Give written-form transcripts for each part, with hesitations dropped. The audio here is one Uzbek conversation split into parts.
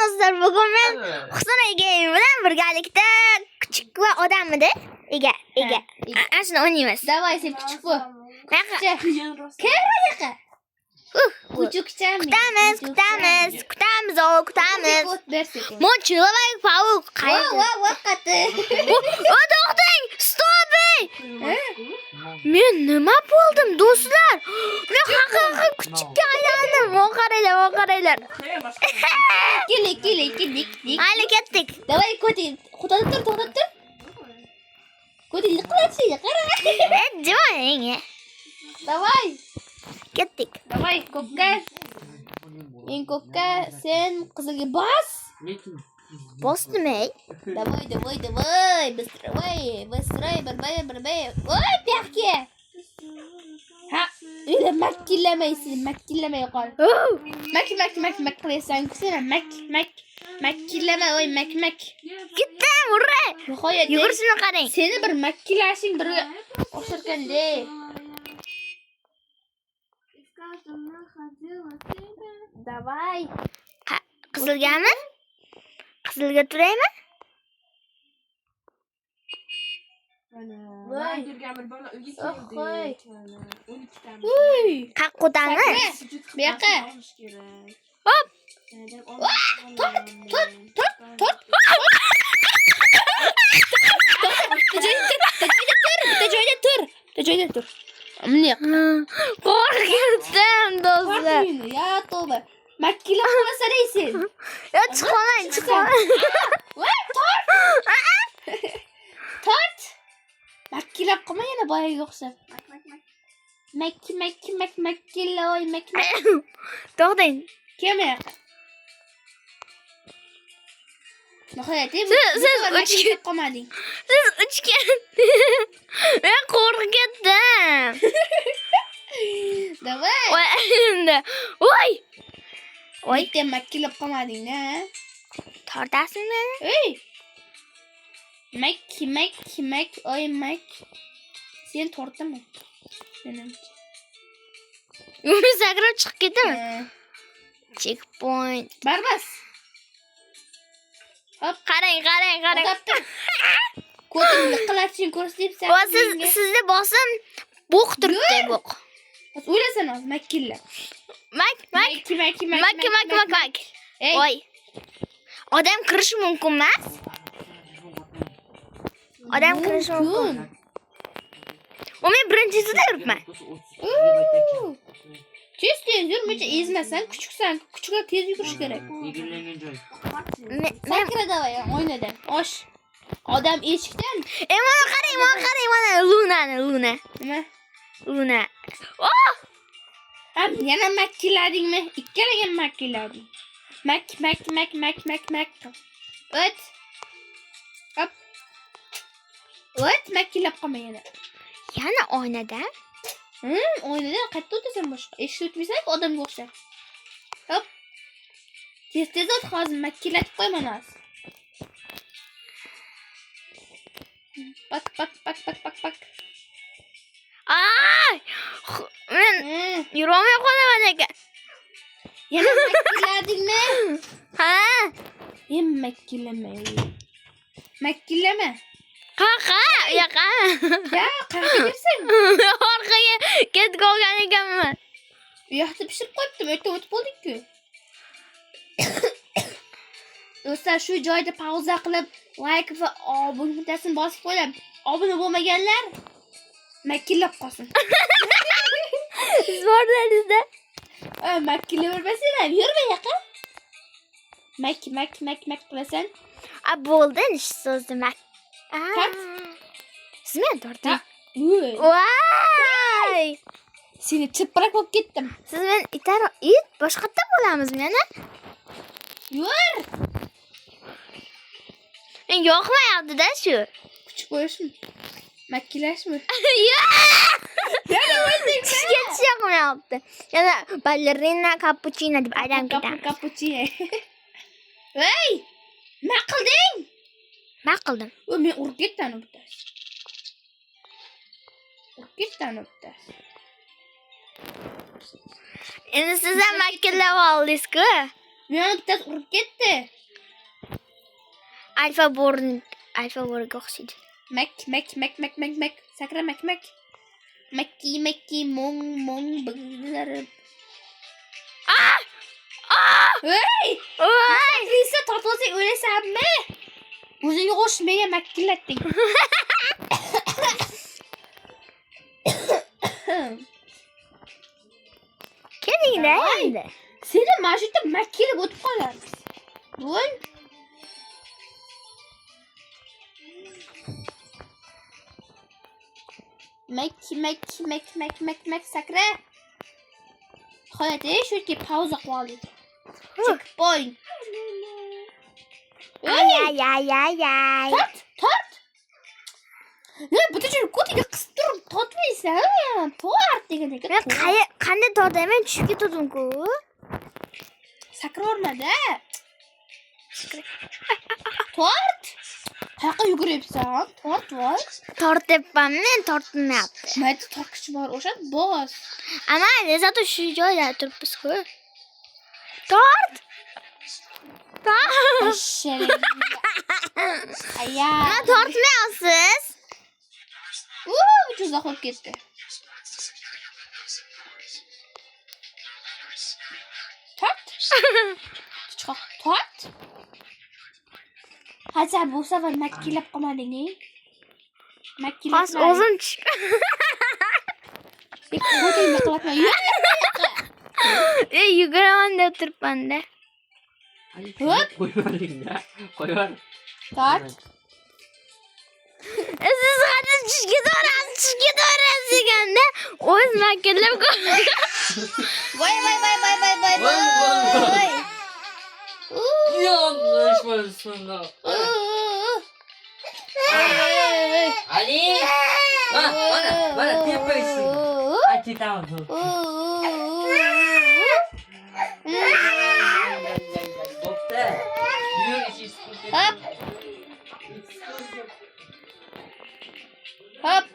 do'stlar, bugun men Husn ega bilan birgalikda kichik va odammidi? Ega. Ana shuni o'ynaymiz. Давай, sen kichik bo'l. Kirma. Kuchukchami? Kutamiz. Mon человек паук qayerda? Vaqti. To'xtang, stop! Men nima bo'ldim, do'stlar? Men haqiqiy kuchukka aylandim. Qaranglar. Kelik. Hali ketdik. Давай, ko'ting. To'xtatib tur. Ko'ting liqilashga qara. Jo'ng. Давай. Ketdik. Давай, ko'kka. Men ko'kka, sen qizilga bos. Bosdim-ey. Давай. Быстрей, барбай. Voy, pyaxki. Ha, uyda makillamay qol. Mak qilasan, sen makillama, voy, mak. Ketdim, urra. Nihoyat Yugurishini qarang. Seni bir makillashing bir o'xsharganda. Давай. Qizilgami? Qizilga turaymi? Voy. Qaqqutamiz. Bu yoqqa. Hop. Tort. Joyda tur. Amniq. Qo'rqdim, do'stlar. Ya tavba. Makkila qilasan. Yo, chiqolay. Voy, tort. Makkila qilma yana boyaga o'xshab. Makkila, voy, mak. To'xtang. Kelma yoqqa. Nihoyat, siz qolmading. Siz uchgan. Men qo'rqib ketdim. Давай. Voy. Bitta makkila qolmading-da. Tortasizmi? Ey. Mak. Oy, mak. Sen tortdimi? Menimcha. Men sakrab chiqib ketdimi? Checkpoint. Barbas. Hop, qarang. Ko'tingni qilashing ko'rsatibsan. Va sizda bosim bo'q turibdi, bo'q. O'ylasan hozir makkilla. Mak. Ey. Voy. Odam kirishi mumkin emas? Odam kirishi mumkin. Men birinchisida yuribman. Tez yurmacha ezmasan, kuchuksan. Kuchuklar tez yugurish kerak. Sakra davay, o'ynada. Osh. Odam eshikdan. Mana qarang, mana Luna. Nima? Luna. Oh! Yana makkiladingmi? Ikkalaga makkilading. Mak. O't. Hop. O't, makkilab qolma yana. Yana oynada? Oynadan qayerda o'tasan boshqa? Eshik o'tmaysan, odamga o'xshab. Hop. Tez ot, hozir makkilatib qo'yman hozir. Pak. Ay! Men yurolmay qolaman ekan. Yana makkiladingmi? Ha? Hem makkilama. Qaqa, yoqa. Ya, qayerga yursan? Orqaga ketib qolgan ekanman. Bu yoqda pishirib qo'yibdim, o'tib bo'ldik-ku. Do'stlar, shu joyda pauza qilib, like va obuna tugmasini bosib qo'ying. Obuna bo'lmaganlar makkillab qolsin. Siz borlaringizda. Makkillab yurmasanglar, yurma yoqqa. Mak qilasan. Bo'ldi, so'zni mak. Tart. Siz meni torting. Voy! Seni chiprak bo'lib ketdim. Siz men it boshqatda bo'lamizmi yana? Yur. Men yoqmayapti-da shu. Kuchuk bo'lishmi? Makkilashmi? Yana o'zing ketish yoqmayapti. Yana ballerina cappuccino deb aylanib ketamiz. Cappuccino. Voy! Nima qilding? Nima qildim? Men urib ketdim bitta. Endi siz ham makillab oldingiz-ku. Meni bittasi urib ketdi. Alfa borga o'xshaydi. Mak. Sakra mak. Makki mong big'larib. Hey! Voy! Lisa tortolsang o'lasanmi? O'zingga qo'shmaga makillatding. Keling-da endi. Seni mana shu yerda makilib o'tib qolamiz. Bo'l. Mak sakra. Xo'p, shu yerga pauza qildik. Checkpoint. Ay. Tort. Ne butun ko'tiga qistirib tortmaysan. Tort degandek. Men qanday tortayman tushib ketdim-ku. Sakrormada. Tort. Qayoqqa yuguryapsan? Tort voy. Tortyapman, men tortmayapti. Mayda tortqichi bor, o'sha bos. Amayli, zato shu joyda turibmiz-ku. Tort. Aya. Nima tortmayapsiz? Juda qo'yib ketdi. Tort. Tort. Hadi bu sefer makkilab qolmading. Hozir o'zim tushib. Qo'tingni qilatma. Yuguraman deb turibman-da. Hop. Qo'ymaring-da. Qo'yar. Tort. Siz qanday tushga to'rasiz deganda o'z makillab qo'ydi. Voy. Yanlış başında. Ali. Bana tepesin. Açı tamam. Doktor. Yürü işi sıkıntı. Hop.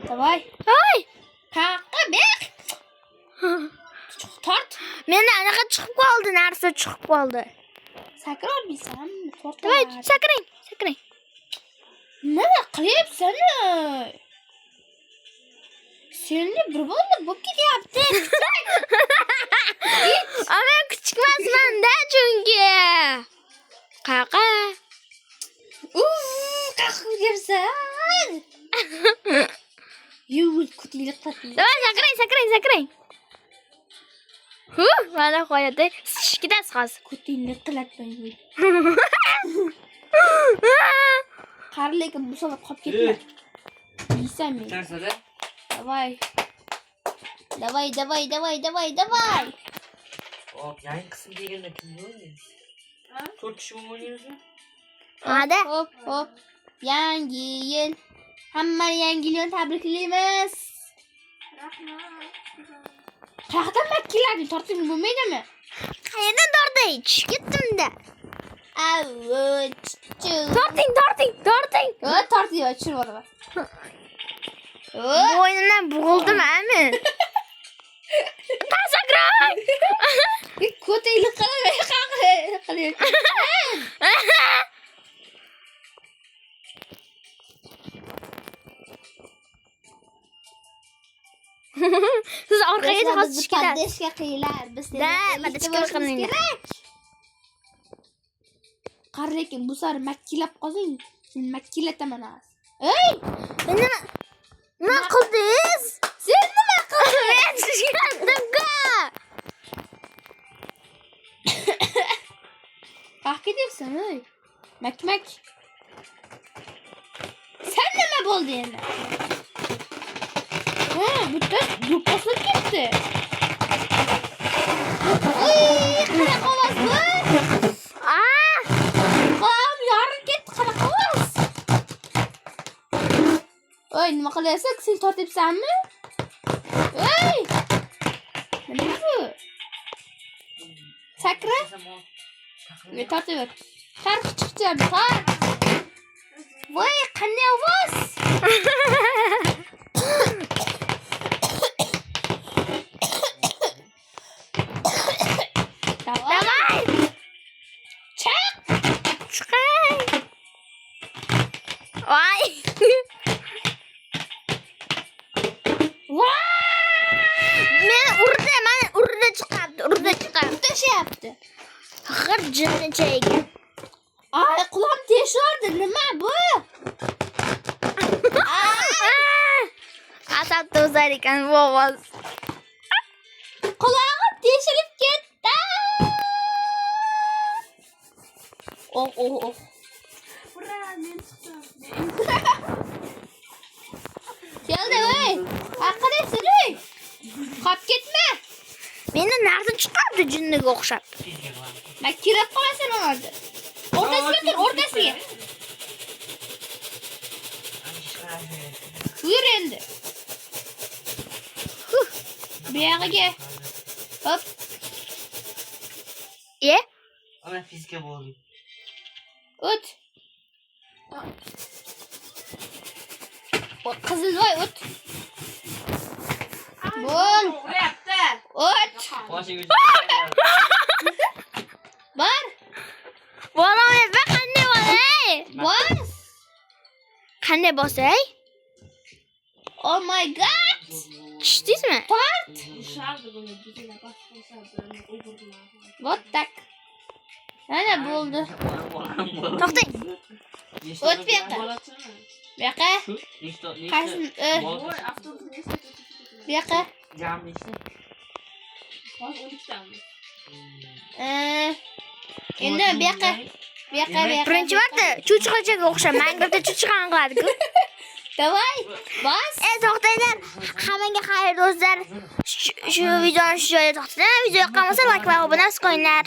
Давай. Voy! Qayoqqa bek? Tort. Menda anaqa chiqib qoldi, narsa chiqib qoldi. Sakra olmaysanmi? Tort. Voy, sakring. Nima qilyapsan? Seni bir bo'lib ketyapti. Men kuchukmasman-da chunki. Qayoqqa? Qayoqqa gidersan? Yuvul kutingni qatli. Davay, sakring. Mana qo'yadi. Siz ketasiz hozir. Kutingni qilatman. Qari lekin bu safar qolib ketma. Yeysan men. Narsada. Давай. Hop, yangi qism deganda kim bo'lmaymiz? 4 kishi o'ynaymiz-mi? Hadi. Hop. Yangi yil. Hamma yangi yilni tabriklaymiz. Qayoqdan makkilarni tortib bo'lmaydimi? Qayerdan tortay? Tushib ketdim-da. Torting. Torting. Tortib tushirib yuboraman. Bo'ynimdan bo'g'ildim-mi? Tasakroq. Ko'tingni qilamay qilyapsan. Siz orqaga hozir tushib ketasiz. Padeshga qiyilar. Biz padeshga qilinglar. Qari lekin bu safar makkilab qolsang, sen makkilataman hozir. Nima qildingiz? Sen nima qilding? Men tushgandim-ku. Qayerga ketyapsan, ey? Mak. Sen nima bo'ldi endi? Bitta do'pposlab ketdi. Qanaqa ovoz bu? Qom yorib ketdi, qanaqa ovoz? Oy, nima qilyapsan? Sen tortyapsanmi? Oy! Nima bu? Sakra? Tortaver. Qarqib chiqdim, qar. Voy, qanday ovoz? og'ir jinnicha ekan. Ay, quloqim teshardi. Nima bu? Asab to'zar ekan bu ovoz. Quloqim teshilib ketdi. Oh. Keldi voy. Aqalay siring. Qop ketma. Meni narsa chiqardi jinniga o'xshab. Men kirib qolasan orada. O'rtasiga tur, o'rtasiga. Yur endi. Bu yog'iga. Hop. Ana fizika bo'ldi. O't. Qizil voy o't. Bo'l. O't. Boshiga Bor. Bolam ebe qanday bo'lay? Bos. Qanday bosay? Oh my god. Tushdingizmi? Вот так. Ana bo'ldi. To'xtang. O't bu yoqqa. Bu yoqqa. Qaysin? Bu yoqqa. Endi bu yoqqa. Bu yoqqa. Birinchi marta cho'chqachaga o'xshab, Minecraftda cho'chqani qiladi-ku. Davay. Bos. To'xtanglar. Hammaga xayr do'stlar. Shu videoni shu joyda to'xtating. Video yoqqan bo'lsa like va obuna qo'yinglar.